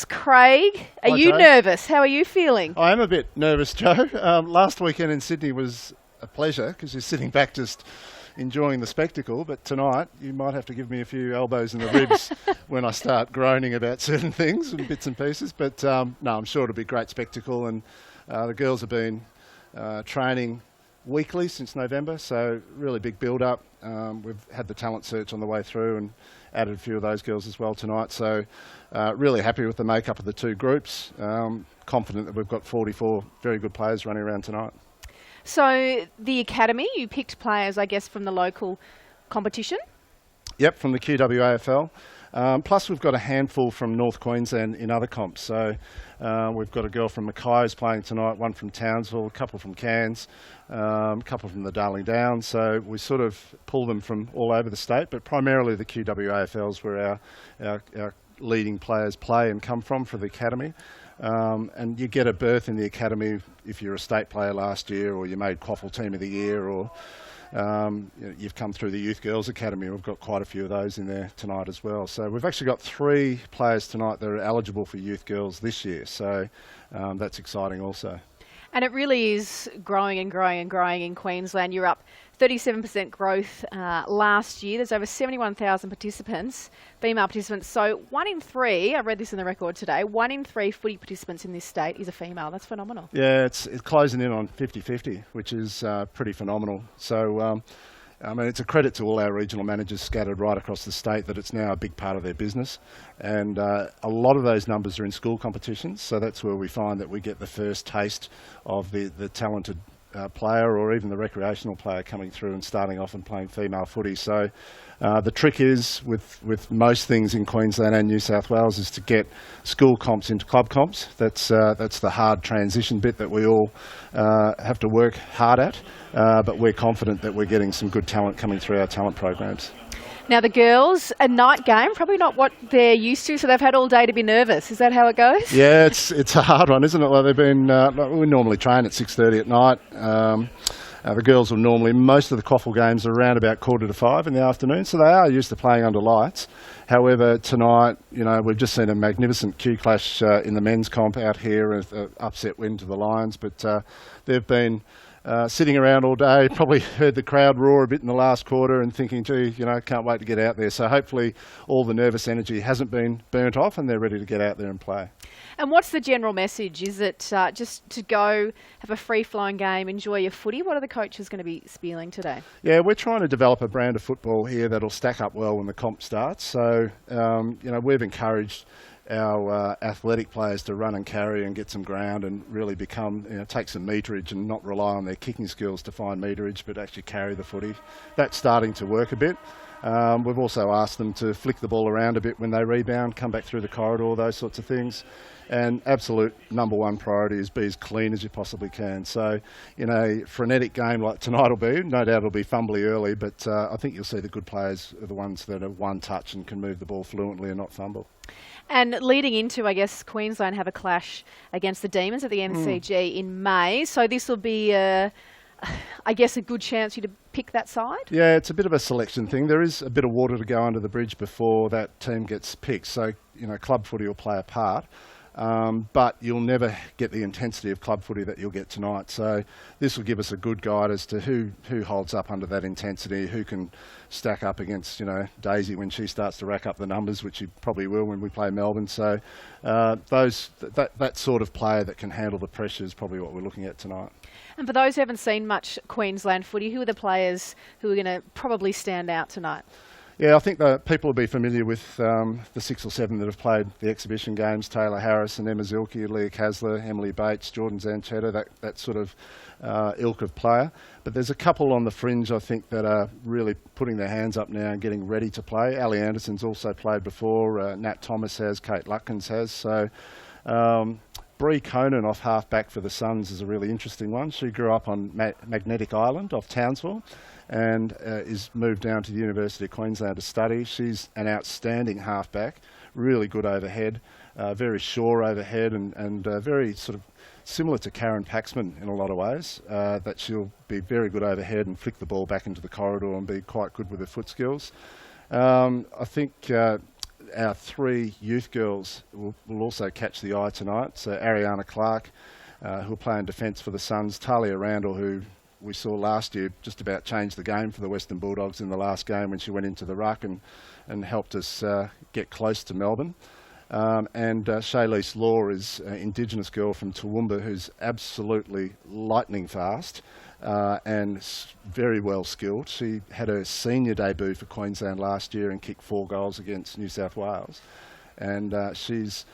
Craig, are Hi, you Jo. nervous? How are you feeling? I am a bit nervous, Joe. Last weekend in Sydney was a pleasure because you're sitting back just enjoying the spectacle. But tonight, you might have to give me a few elbows in the ribs when I start groaning about certain things and bits and pieces. But no, I'm sure it'll be a great spectacle. And the girls have been training weekly since November, so really big build-up. We've had the talent search on the way through and added a few of those girls as well tonight. So really happy with the makeup of the two groups. Confident that we've got 44 very good players running around tonight. So the academy, you picked players, I guess, from the local competition? Yep, from the QWAFL. Plus we've got a handful from North Queensland in other comps. So we've got a girl from Mackay who's playing tonight, one from Townsville, a couple from Cairns, a couple from the Darling Downs. So we sort of pull them from all over the state, but primarily the QWAFLs where our leading players play and come from for the academy. And you get a berth in the academy if you're a state player last year, or you made Quaffle Team of the Year, or you've come through the Youth Girls Academy. We've got quite a few of those in there tonight as well. So we've actually got 3 players tonight that are eligible for Youth Girls this year. So that's exciting also. And it really is growing and growing and growing in Queensland. You're up 37% growth last year. There's over 71,000 participants, female participants. So 1 in 3, I read this in the record today, 1 in 3 footy participants in this state is a female. That's phenomenal. Yeah, it's closing in on 50-50, which is pretty phenomenal. So I mean, it's a credit to all our regional managers scattered right across the state that it's now a big part of their business. And a lot of those numbers are in school competitions, so that's where we find that we get the first taste of the talented player, or even the recreational player coming through and starting off and playing female footy. So the trick is with most things in Queensland and New South Wales is to get school comps into club comps. That's the hard transition bit that we all have to work hard at, but we're confident that we're getting some good talent coming through our talent programs. Now the girls, a night game, probably not what they're used to, so they've had all day to be nervous. Is that how it goes? Yeah, it's a hard one, isn't it? Like they've been, we normally train at 6:30 at night. The girls will normally, most of the Quaffle games are around about 4:45 in the afternoon, so they are used to playing under lights. However, tonight, we've just seen a magnificent Q clash in the men's comp out here, an upset win to the Lions, but they've been sitting around all day, probably heard the crowd roar a bit in the last quarter and thinking, gee, can't wait to get out there. So hopefully all the nervous energy hasn't been burnt off and they're ready to get out there and play. And what's the general message? Is it just to go have a free-flowing game, enjoy your footy? What are the coaches going to be spieling today? Yeah, we're trying to develop a brand of football here that'll stack up well when the comp starts. So, we've encouraged our athletic players to run and carry and get some ground and really become, take some meterage and not rely on their kicking skills to find meterage, but actually carry the footy. That's starting to work a bit. We've also asked them to flick the ball around a bit when they rebound, come back through the corridor, those sorts of things. And absolute number one priority is be as clean as you possibly can. So in a frenetic game like tonight will be, no doubt it'll be fumbly early, but I think you'll see the good players are the ones that are one touch and can move the ball fluently and not fumble. And leading into, I guess, Queensland have a clash against the Demons at the MCG in May. So this will be, I guess, a good chance for you to pick that side? Yeah, it's a bit of a selection thing. There is a bit of water to go under the bridge before that team gets picked. So, club footy will play a part. But you'll never get the intensity of club footy that you'll get tonight. So this will give us a good guide as to who holds up under that intensity, who can stack up against, Daisy when she starts to rack up the numbers, which she probably will when we play Melbourne. So that sort of player that can handle the pressure is probably what we're looking at tonight. And for those who haven't seen much Queensland footy, who are the players who are going to probably stand out tonight? Yeah, I think that people will be familiar with the 6 or 7 that have played the exhibition games: Taylor Harris and Emma Zilke, Leah Kasler, Emily Bates, Jordan Zanchetta, that sort of ilk of player. But there's a couple on the fringe, I think, that are really putting their hands up now and getting ready to play. Ali Anderson's also played before, Nat Thomas has, Kate Lutkins has. So Bree Conan off half-back for the Suns is a really interesting one. She grew up on Magnetic Island off Townsville and is moved down to the University of Queensland to study. She's an outstanding half-back, really good overhead, very sure overhead and very sort of similar to Karen Paxman in a lot of ways, that she'll be very good overhead and flick the ball back into the corridor and be quite good with her foot skills. I think our 3 youth girls will also catch the eye tonight. So Ariana Clark, who will play in defence for the Suns, Talia Randall, who we saw last year just about changed the game for the Western Bulldogs in the last game when she went into the ruck and helped us get close to Melbourne. And Shaylease Law is an Indigenous girl from Toowoomba who's absolutely lightning fast and very well skilled. She had her senior debut for Queensland last year and kicked 4 goals against New South Wales. And she's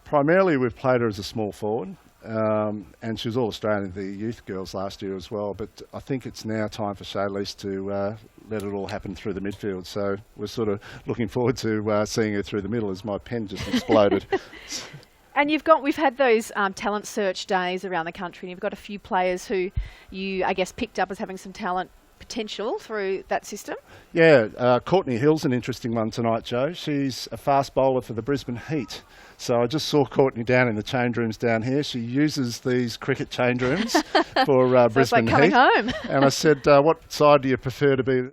primarily, we've played her as a small forward. And she was All-Australian the youth girls last year as well. But I think it's now time for Shaylease to let it all happen through the midfield. So we're sort of looking forward to seeing her through the middle as my pen just exploded. And we've had those talent search days around the country, and you've got a few players who you, I guess, picked up as having some talent potential through that system. Yeah, Courtney Hill's an interesting one tonight, Joe. She's a fast bowler for the Brisbane Heat. So I just saw Courtney down in the change rooms down here. She uses these cricket change rooms for So Brisbane it's like coming Heat. home. And I said, what side do you prefer to be?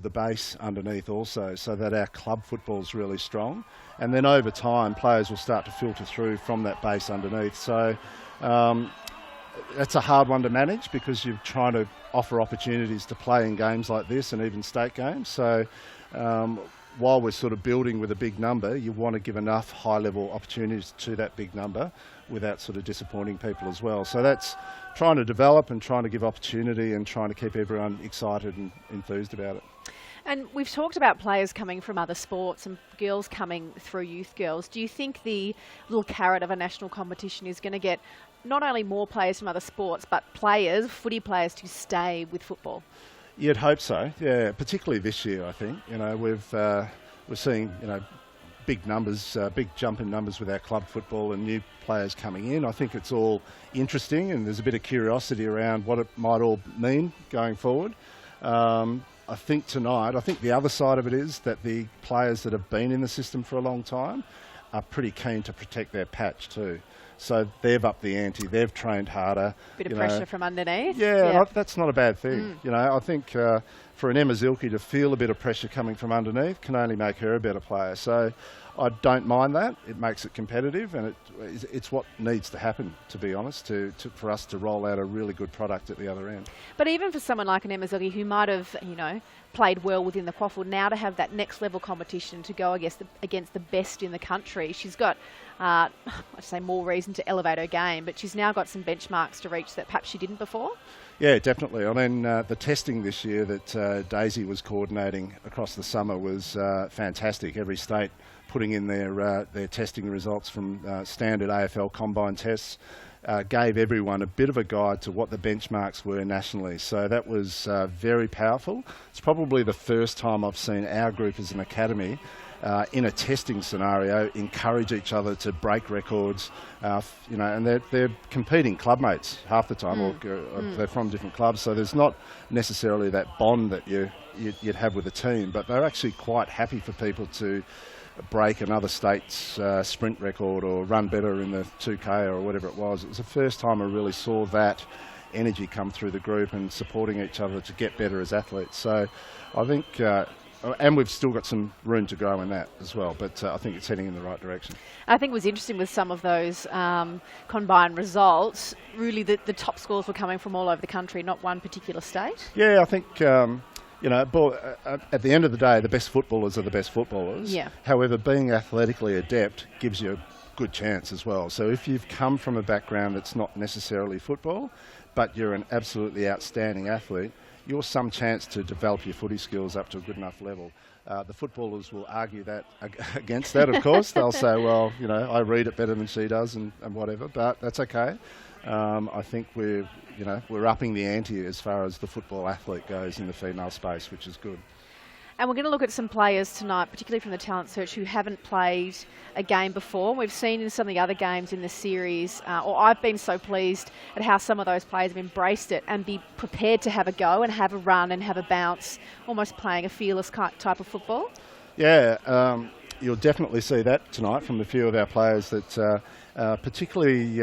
The base underneath also, so that our club football is really strong, and then over time players will start to filter through from that base underneath. So that's a hard one to manage because you're trying to offer opportunities to play in games like this and even state games. So while we're sort of building with a big number, you want to give enough high-level opportunities to that big number without sort of disappointing people as well. So that's trying to develop and trying to give opportunity and trying to keep everyone excited and enthused about it. And we've talked about players coming from other sports and girls coming through youth girls. Do you think the little carrot of a national competition is going to get not only more players from other sports, but players, footy players, to stay with football? You'd hope so, yeah. Particularly this year, I think. You know, we're seeing big numbers, big jump in numbers with our club football and new players coming in. I think it's all interesting, and there's a bit of curiosity around what it might all mean going forward. I think tonight, the other side of it is that the players that have been in the system for a long time are pretty keen to protect their patch too. So they've upped the ante, they've trained harder. Bit of pressure from underneath. Yeah, that's not a bad thing. I think for an Emma Zilke to feel a bit of pressure coming from underneath can only make her a better player. So I don't mind that. It makes it competitive, and it's what needs to happen, to be honest, for us to roll out a really good product at the other end. But even for someone like an Emma Zilke who might have, played well within the quaffle, now to have that next level competition to go against the best in the country, she's got, I'd say, more reason to elevate her game, but she's now got some benchmarks to reach that perhaps she didn't before. Yeah, definitely. I mean, the testing this year that Daisy was coordinating across the summer was fantastic. Every state putting in their testing results from standard AFL combine tests gave everyone a bit of a guide to what the benchmarks were nationally. So that was very powerful. It's probably the first time I've seen our group as an academy in a testing scenario encourage each other to break records, and they're competing clubmates half the time, or they're from different clubs, so there's not necessarily that bond that you'd have with a team, but they're actually quite happy for people to break another state's sprint record or run better in the 2K or whatever it was. It was the first time I really saw that energy come through the group and supporting each other to get better as athletes. So I think, and we've still got some room to grow in that as well, but I think it's heading in the right direction. I think it was interesting with some of those combined results, really the top scores were coming from all over the country, not one particular state. Yeah, I think... at the end of the day, the best footballers are the best footballers. Yeah. However, being athletically adept gives you a good chance as well. So if you've come from a background that's not necessarily football, but you're an absolutely outstanding athlete, you're some chance to develop your footy skills up to a good enough level. The footballers will argue that against that, of course. They'll say, well, I read it better than she does and whatever, but that's okay. I think we're upping the ante as far as the football athlete goes in the female space, which is good. And we're going to look at some players tonight, particularly from the Talent Search, who haven't played a game before. We've seen in some of the other games in the series, or I've been so pleased at how some of those players have embraced it and be prepared to have a go and have a run and have a bounce, almost playing a fearless type of football. Yeah, you'll definitely see that tonight from a few of our players, that particularly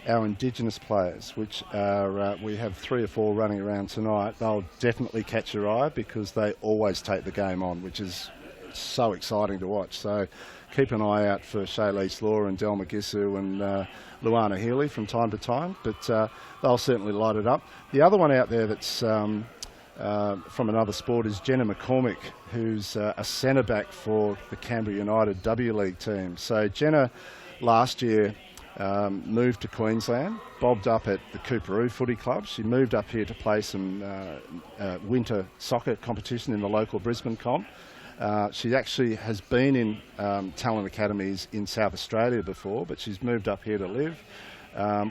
our Indigenous players, which are, we have 3 or 4 running around tonight. They'll definitely catch your eye because they always take the game on, which is so exciting to watch. So keep an eye out for Shaylee Law and Del Magisu and Luana Healy from time to time, but they'll certainly light it up. The other one out there that's from another sport is Jenna McCormick, who's a centre-back for the Canberra United W League team. So Jenna last year moved to Queensland, bobbed up at the Coorparoo Footy Club. She moved up here to play some winter soccer competition in the local Brisbane comp. She actually has been in talent academies in South Australia before, but she's moved up here to live.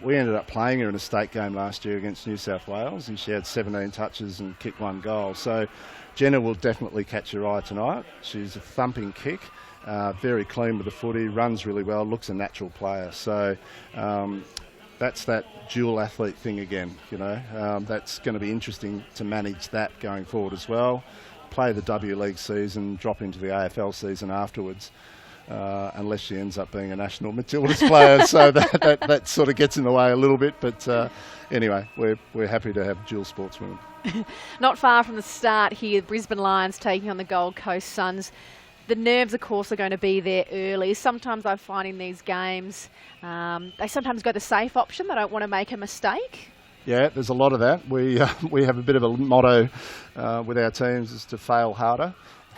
We ended up playing her in a state game last year against New South Wales, and she had 17 touches and kicked 1 goal. So Jenna will definitely catch your eye tonight. She's a thumping kick. Very clean with the footy, runs really well, looks a natural player. So that's that dual athlete thing again, that's going to be interesting to manage that going forward as well. Play the W League season, drop into the AFL season afterwards, unless she ends up being a national Matildas player. So that sort of gets in the way a little bit. But anyway, we're happy to have dual sportswomen. Not far from the start here, Brisbane Lions taking on the Gold Coast Suns. The nerves, of course, are going to be there early. Sometimes I find in these games, they sometimes go the safe option. They don't want to make a mistake. Yeah, there's a lot of that. We have a bit of a motto with our teams, is to fail harder.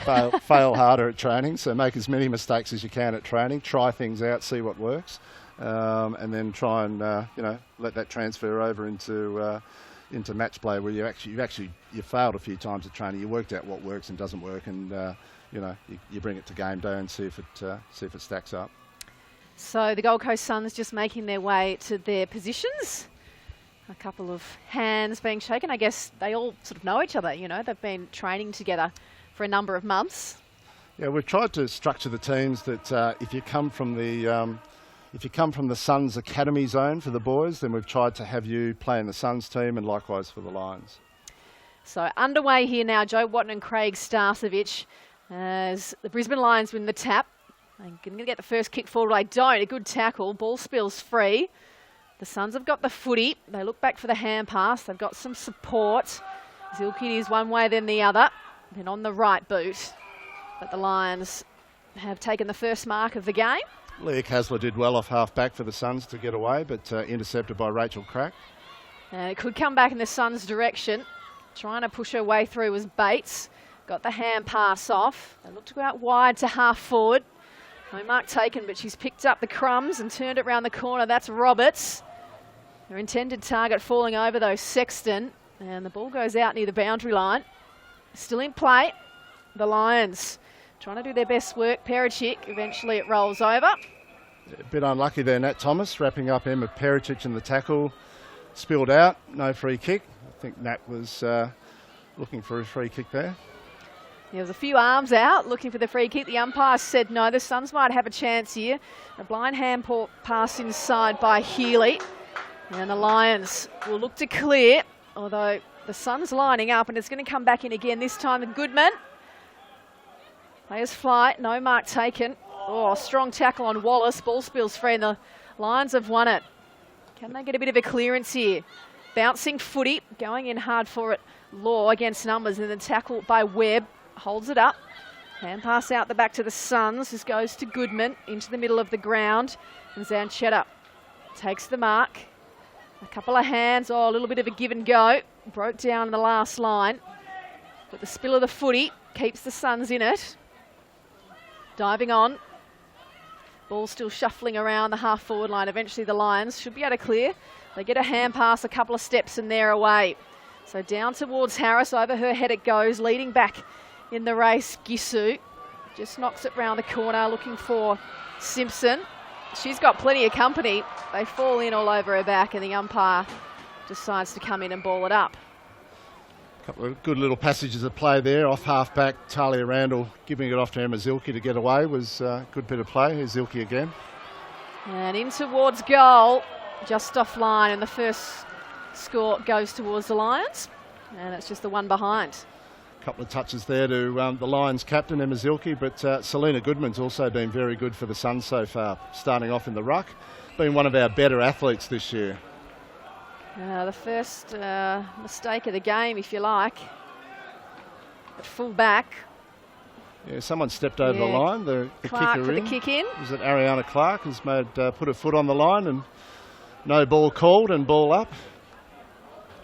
Fail harder at training, so make as many mistakes as you can at training. Try things out, see what works, and then try and let that transfer over into match play, where you failed a few times at training. You worked out what works and doesn't work, and you bring it to game day and see if it stacks up. So the Gold Coast Suns just making their way to their positions. A couple of hands being shaken. I guess they all sort of know each other. They've been training together for a number of months. Yeah, we've tried to structure the teams that if you come from the Suns Academy zone for the boys, then we've tried to have you play in the Suns team, and likewise for the Lions. So underway here now, Joe Watton and Craig Starcevich, as the Brisbane Lions win the tap. They're going to get the first kick forward. They don't. A good tackle. Ball spills free. The Suns have got the footy. They look back for the hand pass. They've got some support. Zilke is one way then the other, then on the right boot. But the Lions have taken the first mark of the game. Leah Kasler did well off half-back for the Suns to get away, but intercepted by Rachel Crack. And it could come back in the Suns' direction. Trying to push her way through was Bates. Got the hand pass off. They looked to go out wide to half forward. No mark taken, but she's picked up the crumbs and turned it round the corner. That's Roberts. Her intended target falling over, though, Sexton. And the ball goes out near the boundary line. Still in play. The Lions trying to do their best work. Pericic, eventually it rolls over. A bit unlucky there, Nat Thomas, wrapping up Emma Pericic in the tackle. Spilled out, no free kick. I think Nat was looking for a free kick there. There was a few arms out looking for the free kick. The umpire said no, the Suns might have a chance here. A blind hand pass inside by Healy. And the Lions will look to clear, although the Suns lining up, and it's going to come back in again, this time with Goodman. Players fly, no mark taken. Oh, strong tackle on Wallace. Ball spills free and the Lions have won it. Can they get a bit of a clearance here? Bouncing footy, going in hard for it. Law against numbers, and then tackle by Webb. Holds it up. Hand pass out the back to the Suns. This goes to Goodman into the middle of the ground. And Zanchetta takes the mark. A couple of hands. Oh, a little bit of a give and go. Broke down in the last line. But the spill of the footy keeps the Suns in it. Diving on. Ball still shuffling around the half-forward line. Eventually the Lions should be able to clear. They get a hand pass, a couple of steps, and they're away. So down towards Harris. Over her head it goes. Leading back in the race, Gisu. Just knocks it round the corner, looking for Simpson. She's got plenty of company. They fall in all over her back, and the umpire decides to come in and ball it up. A couple of good little passages of play there. Off half-back, Talia Randall giving it off to Emma Zilke to get away was a good bit of play. Here's Zilke again. And in towards goal, just offline, and the first score goes towards the Lions. And it's just the one behind. A couple of touches there to the Lions captain, Emma Zilke, but Selena Goodman's also been very good for the Suns so far, starting off in the ruck. Been one of our better athletes this year. The first mistake of the game, if you like. At full back. Yeah, someone stepped over the line. The Clark kicker for in. the kick in. Was it Ariana Clark has made put her foot on the line and no ball called and ball up.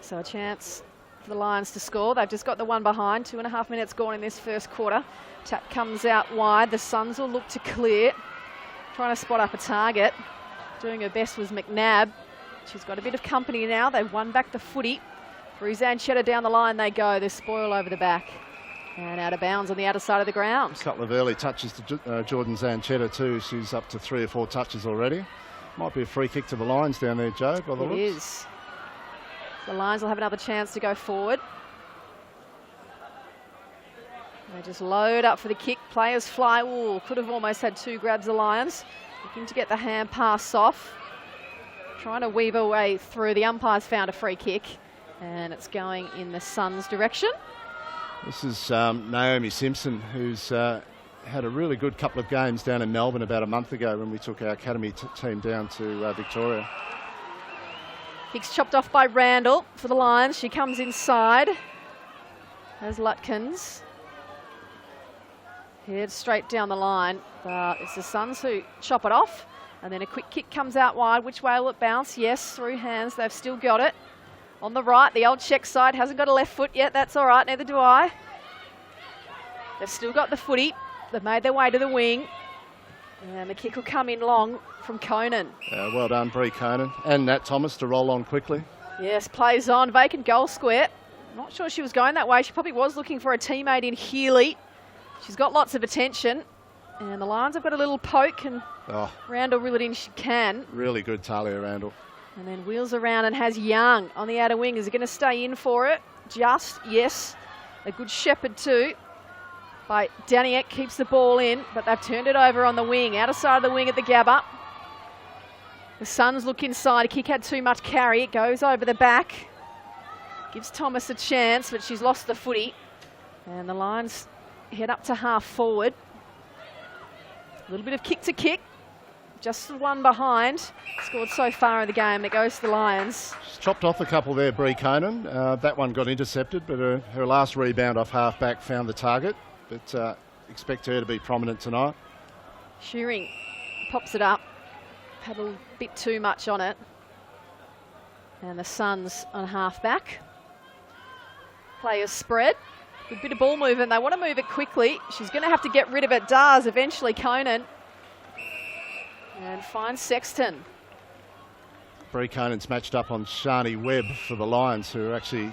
So a chance for the Lions to score. They've just got the one behind. 2.5 minutes gone in this first quarter. Tap comes out wide. The Suns will look to clear. Trying to spot up a target. Doing her best was McNabb. She's got a bit of company now. They've won back the footy. Through Zanchetta down the line they go. There's spoil over the back. And out of bounds on the outer side of the ground. A couple of early touches to Jordan Zanchetta too. She's up to 3 or 4 touches already. Might be a free kick to the Lions down there, Joe, by the looks. It is. The Lions will have another chance to go forward. They just load up for the kick. Players fly. Ooh, could have almost had 2 grabs, the Lions. Looking to get the hand pass off. Trying to weave her way through. The umpire's found a free kick. And it's going in the Suns' direction. This is Naomi Simpson, who's had a really good couple of games down in Melbourne about a month ago when we took our academy team down to Victoria. Kick's chopped off by Randall for the Lions. She comes inside. There's Lutkins. Head straight down the line. But it's the Suns who chop it off. And then a quick kick comes out wide. Which way will it bounce? Yes, through hands. They've still got it. On the right, the old check side hasn't got a left foot yet. That's all right, neither do I. They've still got the footy. They've made their way to the wing. And the kick will come in long from Conan. Well done, Bree Conan. And Nat Thomas to roll on quickly. Yes, plays on. Vacant goal square. Not sure she was going that way. She probably was looking for a teammate in Healy. She's got lots of attention. And the Lions have got a little poke, and Randall reel it in she can. Really good, Talia Randall. And then wheels around and has Young on the outer wing. Is he going to stay in for it? Just, yes. A good shepherd too. By Daniek, keeps the ball in, but they've turned it over on the wing. Outer side of the wing at the Gabba. The Suns look inside. A kick had too much carry. It goes over the back. Gives Thomas a chance, but she's lost the footy. And the Lions head up to half forward. A little bit of kick to kick. just one behind. Scored so far in the game. It goes to the Lions. She's chopped off a couple there, Bree Conan. That one got intercepted, but her last rebound off half-back found the target. But expect her to be prominent tonight. Shearing pops it up. Had a bit too much on it. And the Suns on half-back. Players spread. Good bit of ball movement. They want to move it quickly. She's going to have to get rid of it. Does eventually Conan. And finds Sexton. Bree Conan's matched up on Shani Webb for the Lions, who are actually